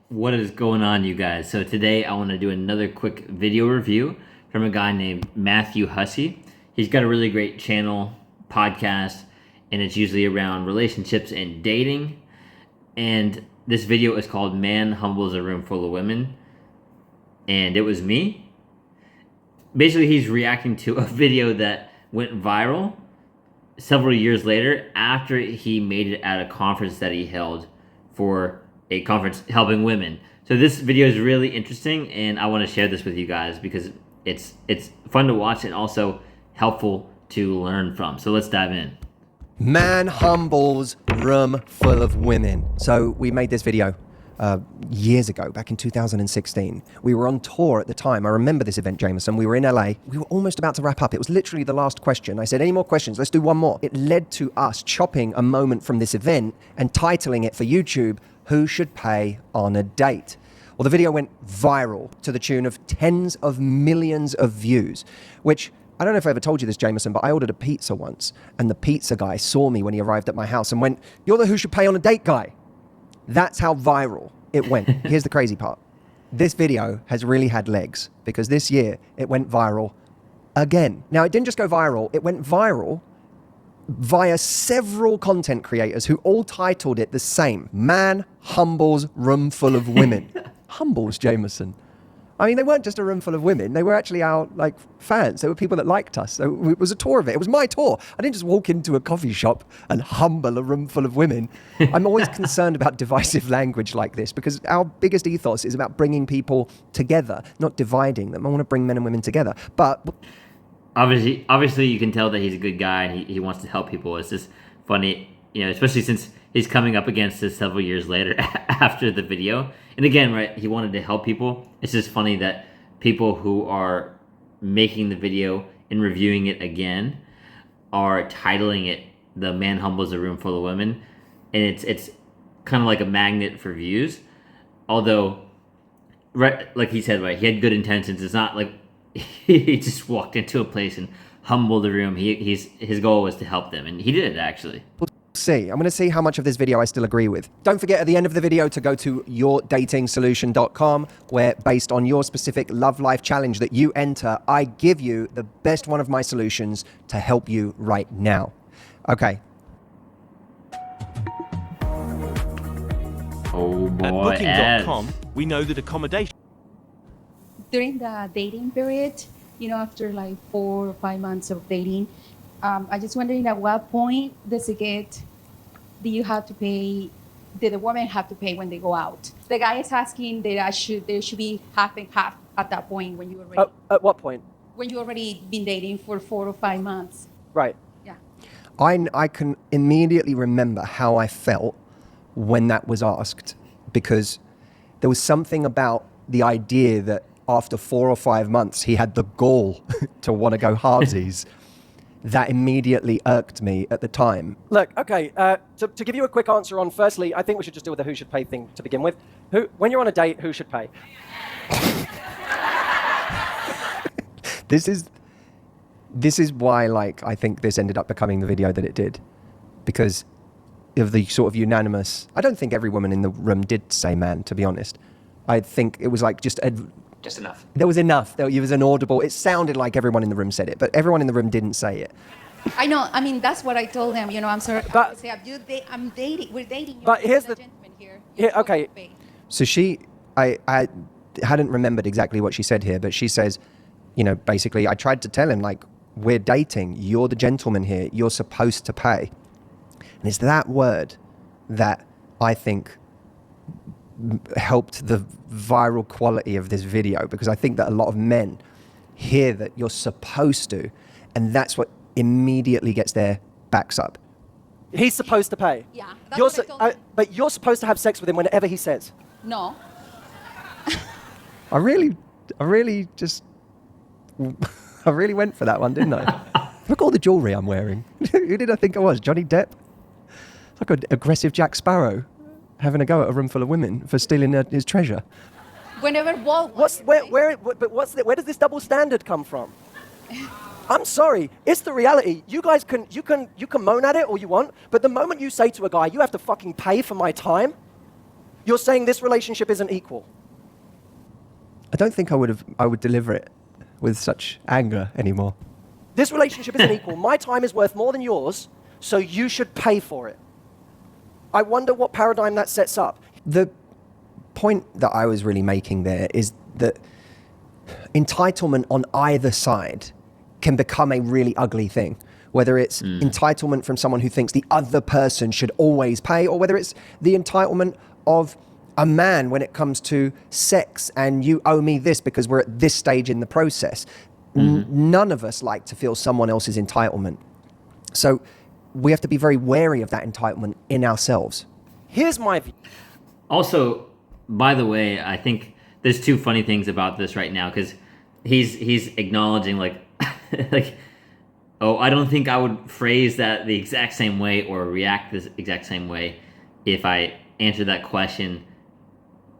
What is going on, you guys? So today I want to do another quick video review from a guy named Matthew Hussey. He's got a really great channel, podcast, and it's usually around relationships and dating. And this video is called Man Humbles a Room Full of Women. And it was me. Basically, he's reacting to a video that went viral several years later after he made it at a conference that he held for a conference helping women. So this video is really interesting, and I want to share this with you guys because it's fun to watch and also helpful to learn from. So let's dive in. Man humbles room full of women. So we made this video years ago, back in 2016. We were on tour at the time. I remember this event, Jameson. We were in LA. We were almost about to wrap up. It was literally the last question. I said, any more questions? Let's do one more. It led to us chopping a moment from this event and titling it for YouTube, Who Should Pay on a Date? Well, the video went viral to the tune of tens of millions of views, which I don't know if I ever told you this, Jameson, but I ordered a pizza once, and the pizza guy saw me when he arrived at my house and went, "You're the Who Should Pay on a Date guy." That's how viral it went. Here's the crazy part. This video has really had legs because this year it went viral again. Now, it didn't just go viral, it went viral via several content creators who all titled it the same. Man humbles room full of women. Humbles, Jameson. I mean, they weren't just a room full of women. They were actually our fans. They were people that liked us. So it was a tour of it. It was my tour. I didn't just walk into a coffee shop and humble a room full of women. I'm always concerned about divisive language like this because our biggest ethos is about bringing people together, not dividing them. I want to bring men and women together. But Obviously, you can tell that he's a good guy and he wants to help people. It's just funny, especially since he's coming up against this several years later after the video. And again, right, he wanted to help people. It's just funny that people who are making the video and reviewing it again are titling it "The Man Humbles a Room Full of Women," and it's kind of like a magnet for views. Although, right, like he said, right, he had good intentions. It's not like he just walked into a place and humbled the room. His goal was to help them, and he did it actually. See. I'm going to see how much of this video I still agree with. Don't forget at the end of the video to go to yourdatingsolution.com, where based on your specific love life challenge that you enter, I give you the best one of my solutions to help you right now. Okay. Oh boy. At booking.com, we know that accommodation During the dating period, after like 4 or 5 months of dating, I just wondering at what point do you have to pay, did the woman have to pay when they go out? The guy is asking that there should be half and half at that point when you already... At what point? When you already been dating for 4 or 5 months. Right. Yeah. I can immediately remember how I felt when that was asked, because there was something about the idea that after 4 or 5 months, he had the gall to want to go halvesies. That immediately irked me at the time. Look, okay, to give you a quick answer on, firstly, I think we should just deal with the who should pay thing to begin with. When you're on a date, who should pay? This is why, I think this ended up becoming the video that it did. Because of the sort of unanimous... I don't think every woman in the room did say man, to be honest. I think it was just enough. There was enough. There was an audible. It sounded like everyone in the room said it, but everyone in the room didn't say it. I know. I mean, that's what I told them. I'm sorry. But, I'm dating. We're dating. But here's the gentleman here. Okay. So I hadn't remembered exactly what she said here, but she says, basically, I tried to tell him, we're dating. You're the gentleman here. You're supposed to pay. And it's that word that I think helped the viral quality of this video, because I think that a lot of men hear that you're supposed to, and that's what immediately gets their backs up. He's supposed to pay. Yeah, that's what I told him. But you're supposed to have sex with him whenever he says. No. I really went for that one, didn't I? Look at all the jewelry I'm wearing. Who did I think I was? Johnny Depp? It's like an aggressive Jack Sparrow having a go at a room full of women for stealing his treasure. Whenever where does this double standard come from? I'm sorry, it's the reality. You guys can moan at it all you want, but the moment you say to a guy, you have to fucking pay for my time, You're saying this relationship isn't equal. I don't think I would deliver it with such anger anymore. This relationship isn't equal. My time is worth more than yours, so you should pay for it. I wonder what paradigm that sets up. The point that I was really making there is that entitlement on either side can become a really ugly thing. Whether it's entitlement from someone who thinks the other person should always pay, or whether it's the entitlement of a man when it comes to sex and you owe me this because we're at this stage in the process. None of us like to feel someone else's entitlement. So we have to be very wary of that entitlement in ourselves. Here's my view. Also, by the way, I think there's two funny things about this right now, because he's acknowledging like like, oh, I don't think I would phrase that the exact same way or react this exact same way if I answer that question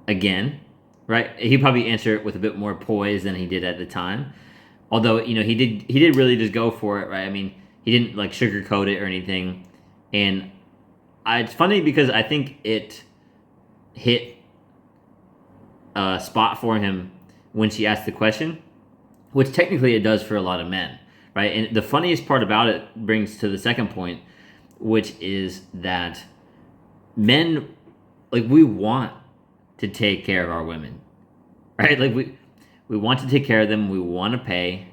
again, right? He'd probably answer it with a bit more poise than he did at the time. Although, you know, he did really just go for it, right? I mean, he didn't like sugarcoat it or anything. And it's funny because I think it hit a spot for him when she asked the question, which technically it does for a lot of men, right? And the funniest part about it brings to the second point, which is that men, like, we want to take care of our women, right? Like, we want to take care of them. We want to pay.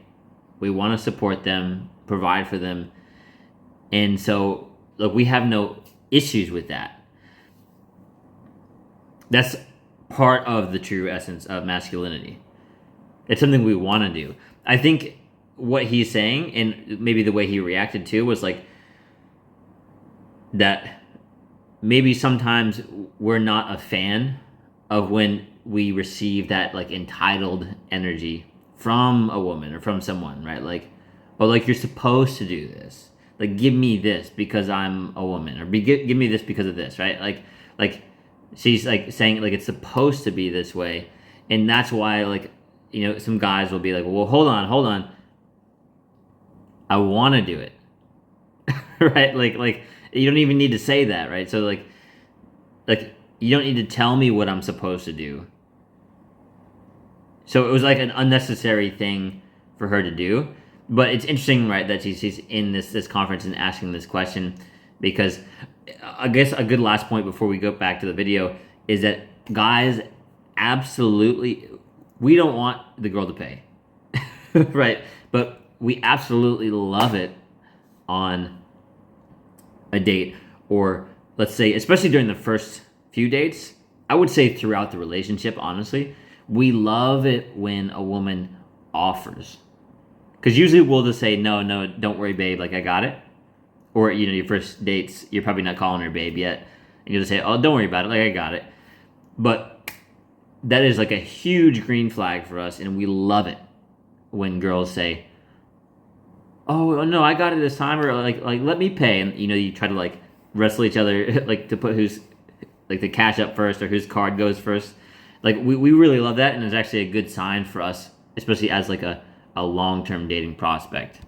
We want to support them, provide for them. And so, look, we have no issues with that. That's part of the true essence of masculinity. It's something we want to do. I think what he's saying, and maybe the way he reacted to, was like that maybe sometimes we're not a fan of when we receive that like entitled energy from a woman or from someone, right? Like, oh, like, you're supposed to do this. Like, give me this because I'm a woman, or give me this because of this, right? Like she's like saying like it's supposed to be this way, and that's why, like, you know, some guys will be like, well, hold on, I want to do it, right? Like you don't even need to say that, right? So like you don't need to tell me what I'm supposed to do. So it was like an unnecessary thing for her to do. But it's interesting, right, that she's in this conference and asking this question, because I guess a good last point before we go back to the video is that guys, absolutely, we don't want the girl to pay, right? But we absolutely love it on a date, or let's say, especially during the first few dates, I would say throughout the relationship, honestly, we love it when a woman offers. Because usually we'll just say, no, don't worry, babe, like, I got it. Or, you know, your first dates, you're probably not calling her babe yet. And you'll just say, oh, don't worry about it, like, I got it. But that is like a huge green flag for us, and we love it when girls say, oh, no, I got it this time, or like let me pay. And, you know, you try to like wrestle each other, like to put who's, like, the cash up first or whose card goes first. Like, we really love that, and it's actually a good sign for us, especially as like a long-term dating prospect.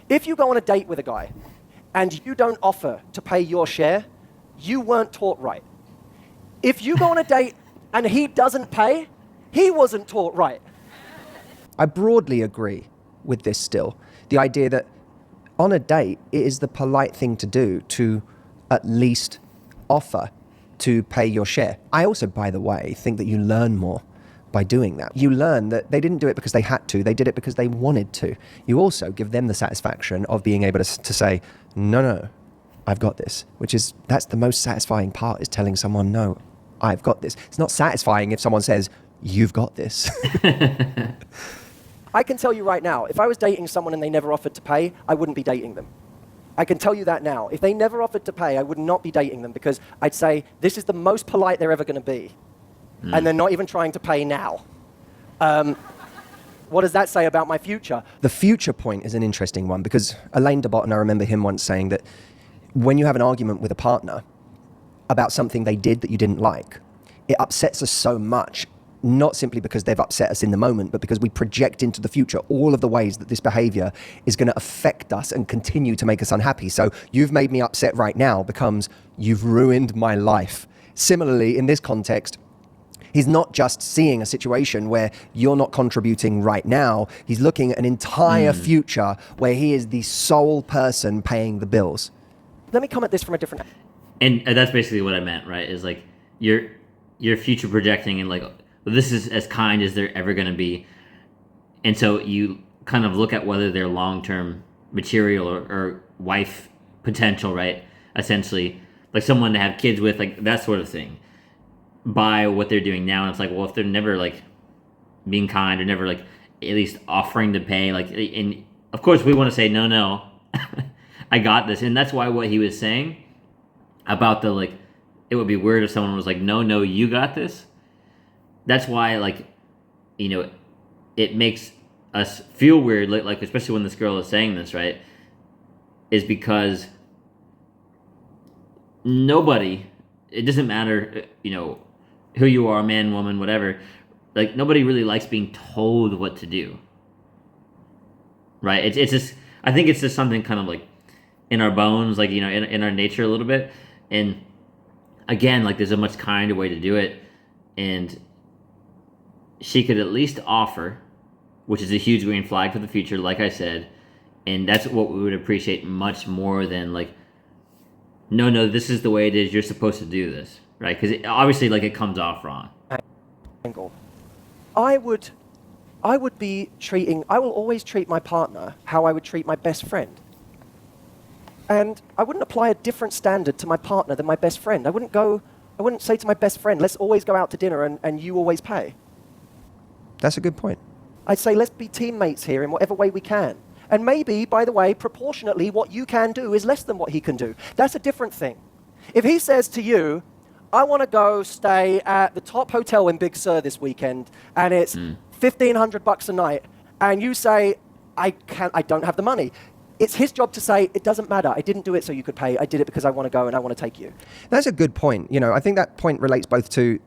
If you go on a date with a guy and you don't offer to pay your share, you weren't taught right. If you go on a date and he doesn't pay, he wasn't taught right. I broadly agree with this still. The idea that on a date, it is the polite thing to do to at least offer to pay your share. I also, by the way, think that you learn more by doing that. You learn that they didn't do it because they had to, they did it because they wanted to. You also give them the satisfaction of being able to say, no, I've got this, that's the most satisfying part, is telling someone, no, I've got this. It's not satisfying if someone says, you've got this. I can tell you right now, if I was dating someone and they never offered to pay, I wouldn't be dating them. I can tell you that now. If they never offered to pay, I would not be dating them, because I'd say, this is the most polite they're ever going to be. And they're not even trying to pay now. What does that say about my future? The future point is an interesting one, because Alain de Botton, I remember him once saying that when you have an argument with a partner about something they did that you didn't like, it upsets us so much, not simply because they've upset us in the moment, but because we project into the future all of the ways that this behavior is going to affect us and continue to make us unhappy. So you've made me upset right now becomes you've ruined my life. Similarly, in this context, he's not just seeing a situation where you're not contributing right now. He's looking at an entire future where he is the sole person paying the bills. Let me come at this from a different... And that's basically what I meant, right? Is like you're future projecting and like, this is as kind as they're ever going to be. And so you kind of look at whether they're long-term material or wife potential, right? Essentially, like someone to have kids with, like that sort of thing, by what they're doing now. And it's like, well, if they're never like being kind or never like at least offering to pay, like, and of course we want to say, no, I got this. And that's why what he was saying about the, like, it would be weird if someone was like, no, you got this. That's why, like, you know, it makes us feel weird, like especially when this girl is saying this, right? Is because nobody, it doesn't matter, you know, who you are, man, woman, whatever, like nobody really likes being told what to do, right? It's just, I think it's just something kind of like in our bones, like, you know, in our nature a little bit. And again, like there's a much kinder way to do it. And she could at least offer, which is a huge green flag for the future, like I said. And that's what we would appreciate much more than like, no, this is the way it is. You're supposed to do this, right? Because obviously, like, it comes off wrong. I will always treat my partner how I would treat my best friend. And I wouldn't apply a different standard to my partner than my best friend. I wouldn't say to my best friend, let's always go out to dinner and you always pay. That's a good point. I'd say, let's be teammates here in whatever way we can. And maybe, by the way, proportionately, what you can do is less than what he can do. That's a different thing. If he says to you, I want to go stay at the top hotel in Big Sur this weekend, and it's $1,500 a night, and you say, I don't have the money. It's his job to say, it doesn't matter. I didn't do it so you could pay. I did it because I want to go and I want to take you. That's a good point. You know, I think that point relates both to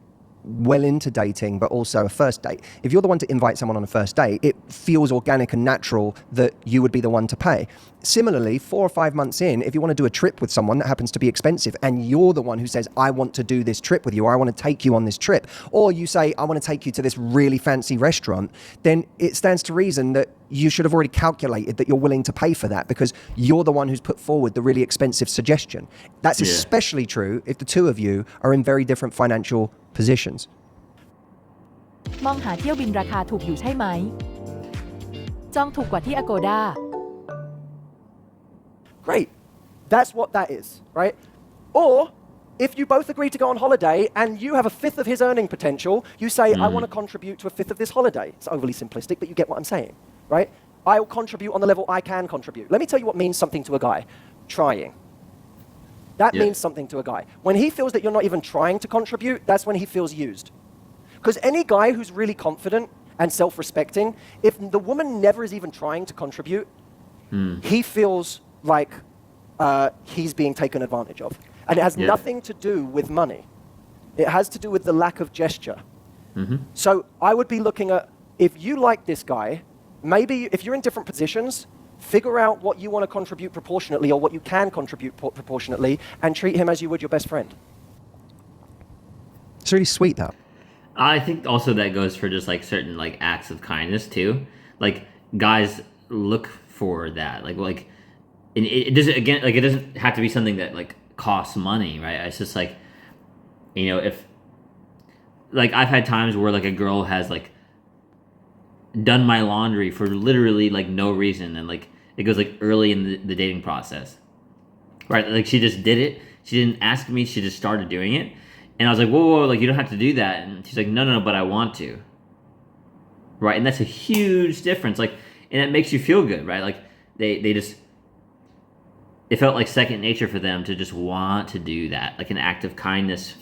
well into dating, but also a first date. If you're the one to invite someone on a first date, it feels organic and natural that you would be the one to pay. Similarly, 4 or 5 months in, if you want to do a trip with someone that happens to be expensive and you're the one who says, I want to do this trip with you, or I want to take you on this trip, or you say, I want to take you to this really fancy restaurant, then it stands to reason that you should have already calculated that you're willing to pay for that because you're the one who's put forward the really expensive suggestion. That's especially true if the two of you are in very different financial positions. มองหาเที่ยวบินราคาถูกอยู่ใช่ไหมจองถูกกว่าที่ Agoda Great. That's what that is, right? Or if you both agree to go on holiday and you have a fifth of his earning potential, you say, I want to contribute to a fifth of this holiday. It's overly simplistic, but you get what I'm saying, right? I'll contribute on the level I can contribute. Let me tell you what means something to a guy. Trying. That means something to a guy. When he feels that you're not even trying to contribute, that's when he feels used. Because any guy who's really confident and self-respecting, if the woman never is even trying to contribute, he feels like he's being taken advantage of. And it has nothing to do with money. It has to do with the lack of gesture. So I would be looking at, if you like this guy, maybe if you're in different positions, figure out what you want to contribute proportionately or what you can contribute proportionately and treat him as you would your best friend. It's really sweet, that. I think also that goes for just like certain like acts of kindness too. Like guys look for that. Like it doesn't, again, like it doesn't have to be something that like costs money, right? It's just like, you know, if like I've had times where like a girl has like done my laundry for literally like no reason, and like it goes like early in the dating process, right? Like she just did it. She didn't ask me. She just started doing it. And I was like, whoa, like, you don't have to do that. And she's like, no, but I want to. Right? And that's a huge difference. Like, and it makes you feel good, right? Like, they just, it felt like second nature for them to just want to do that. Like an act of kindness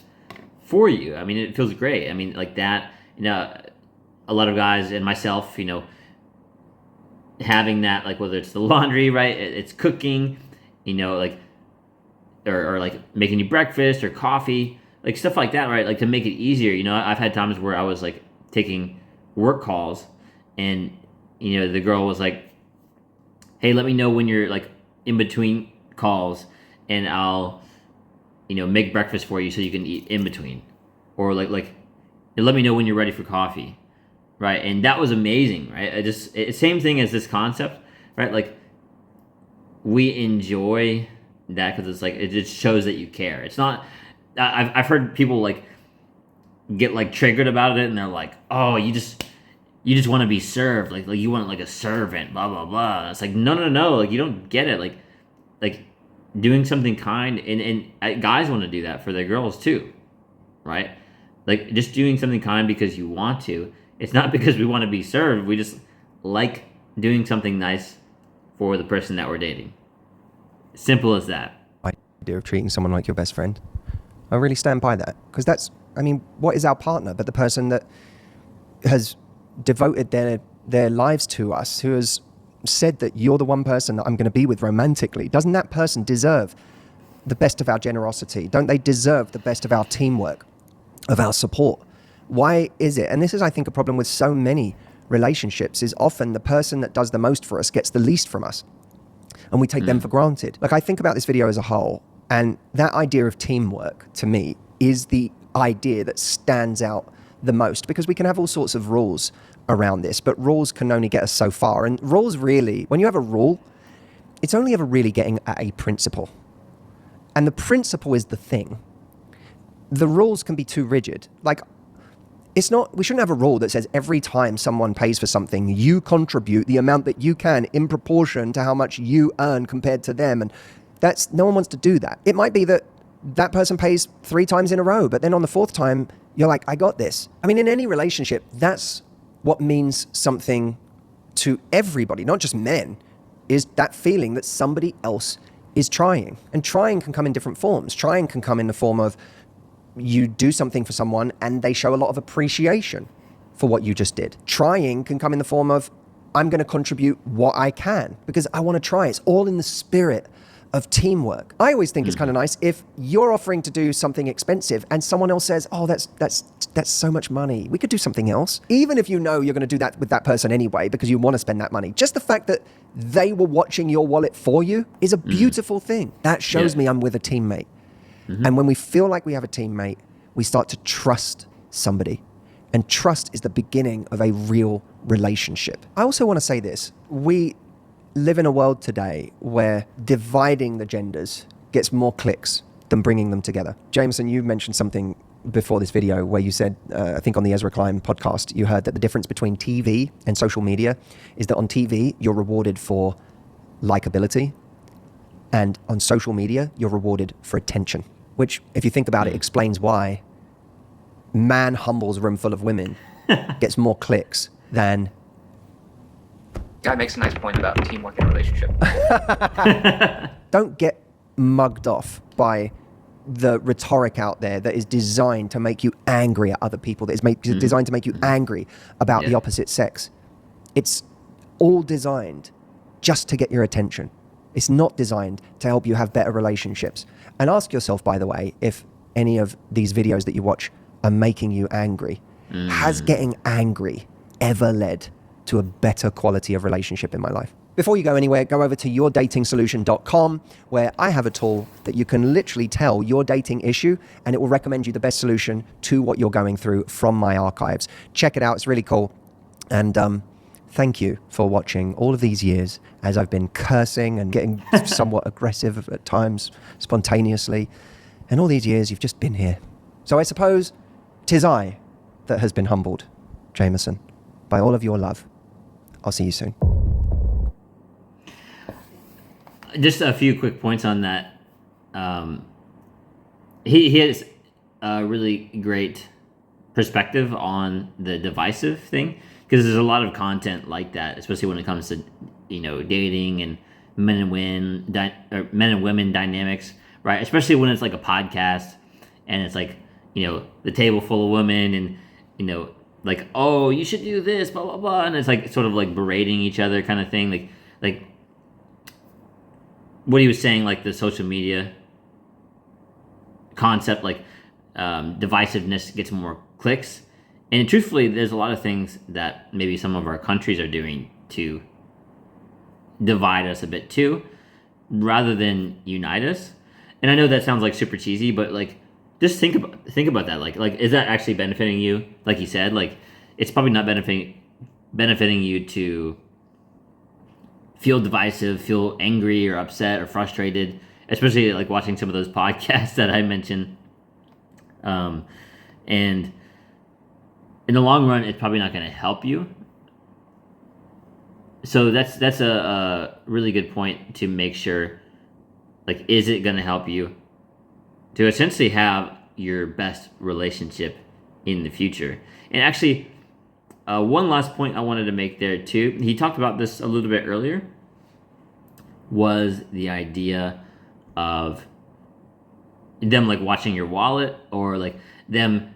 for you. I mean, it feels great. I mean, like that, you know, a lot of guys and myself, you know, having that, like, whether it's the laundry, right? It's cooking, you know, like, or like making you breakfast or coffee. Like stuff like that, right? Like to make it easier. You know, I've had times where I was like taking work calls and, you know, the girl was like, hey, let me know when you're like in between calls and I'll make breakfast for you so you can eat in between, or like let me know when you're ready for coffee, right? And that was amazing, right? Same thing as this concept, right? Like we enjoy that because it's like it just shows that you care. It's not. I've heard people like get like triggered about it, and they're like, oh, you just want to be served, like you want like a servant, blah blah blah. And it's like no, like you don't get it, like doing something kind, and guys want to do that for their girls too, right? Like just doing something kind because you want to. It's not because we want to be served. We just like doing something nice for the person that we're dating. Simple as that. Idea of treating someone like your best friend. I really stand by that, because that's, I mean, what is our partner but the person that has devoted their lives to us, who has said that you're the one person that I'm going to be with romantically? Doesn't that person deserve the best of our generosity? Don't they deserve the best of our teamwork, of our support? Why is it, and this is, I think, a problem with so many relationships, is often the person that does the most for us gets the least from us, and we take them for granted. Like, I think about this video as a whole, and that idea of teamwork, to me, is the idea that stands out the most, because we can have all sorts of rules around this, but rules can only get us so far. And rules really, when you have a rule, it's only ever really getting at a principle. And the principle is the thing. The rules can be too rigid. Like, it's not, we shouldn't have a rule that says every time someone pays for something, you contribute the amount that you can in proportion to how much you earn compared to them. And that's, no one wants to do that. It might be that that person pays 3 times in a row, but then on the 4th time, you're like, I got this. I mean, in any relationship, that's what means something to everybody, not just men, is that feeling that somebody else is trying. And trying can come in different forms. Trying can come in the form of you do something for someone and they show a lot of appreciation for what you just did. Trying can come in the form of, I'm going to contribute what I can because I want to try. It's all in the spirit of teamwork. I always think it's kind of nice if you're offering to do something expensive and someone else says, oh, that's so much money, we could do something else. Even if you know you're going to do that with that person anyway because you want to spend that money, just the fact that they were watching your wallet for you is a beautiful thing. That shows me I'm with a teammate. And when we feel like we have a teammate, we start to trust somebody. And trust is the beginning of a real relationship. I also want to say this. We live in a world today where dividing the genders gets more clicks than bringing them together. Jameson, you mentioned something before this video where you said, I think on the Ezra Klein podcast, you heard that the difference between TV and social media is that on TV, you're rewarded for likability. And on social media, you're rewarded for attention. Which, if you think about it, explains why man humbles room full of women gets more clicks than... Guy makes a nice point about teamwork in a relationship. Don't get mugged off by the rhetoric out there that is designed to make you angry at other people, that is designed to make you angry about the opposite sex. It's all designed just to get your attention. It's not designed to help you have better relationships. And ask yourself, by the way, if any of these videos that you watch are making you angry. Has getting angry ever led to a better quality of relationship in my life? Before you go anywhere, go over to yourdatingsolution.com, where I have a tool that you can literally tell your dating issue, and it will recommend you the best solution to what you're going through from my archives. Check it out. It's really cool. And thank you for watching all of these years as I've been cursing and getting somewhat aggressive at times, spontaneously. And all these years, you've just been here. So I suppose 'tis I that has been humbled, Jameson, by all of your love. I'll see you soon. Just a few quick points on that. He has a really great perspective on the divisive thing, because there's a lot of content like that, especially when it comes to dating and men and women dynamics, right? Especially when it's like a podcast and it's like the table full of women and like, oh, you should do this, blah blah blah, and it's like sort of like berating each other kind of thing, like what he was saying, like the social media concept, like divisiveness gets more clicks. And truthfully, there's a lot of things that maybe some of our countries are doing to divide us a bit too, rather than unite us. And I know that sounds like super cheesy, but like just think about that. Like is that actually benefiting you? Like you said, like it's probably not benefiting you to feel divisive, feel angry or upset or frustrated, especially like watching some of those podcasts that I mentioned. And in the long run, it's probably not going to help you. So that's a really good point to make sure, like, is it going to help you to essentially have your best relationship in the future? And actually, one last point I wanted to make there too, he talked about this a little bit earlier, was the idea of them like watching your wallet, or like them,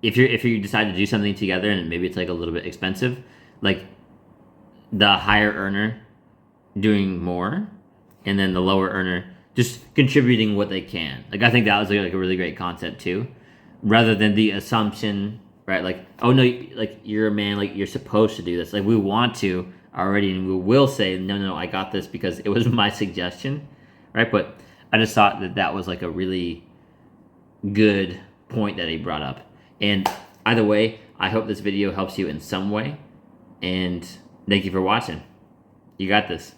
if you decide to do something together and maybe it's like a little bit expensive, like the higher earner doing more and then the lower earner just contributing what they can. Like I think that was like a really great concept too, rather than the assumption, right? Like, oh no, like you're a man, like you're supposed to do this. Like we want to already, and we will say, no, I got this because it was my suggestion, right? But I just thought that was like a really good point that he brought up. And either way, I hope this video helps you in some way. And thank you for watching. You got this.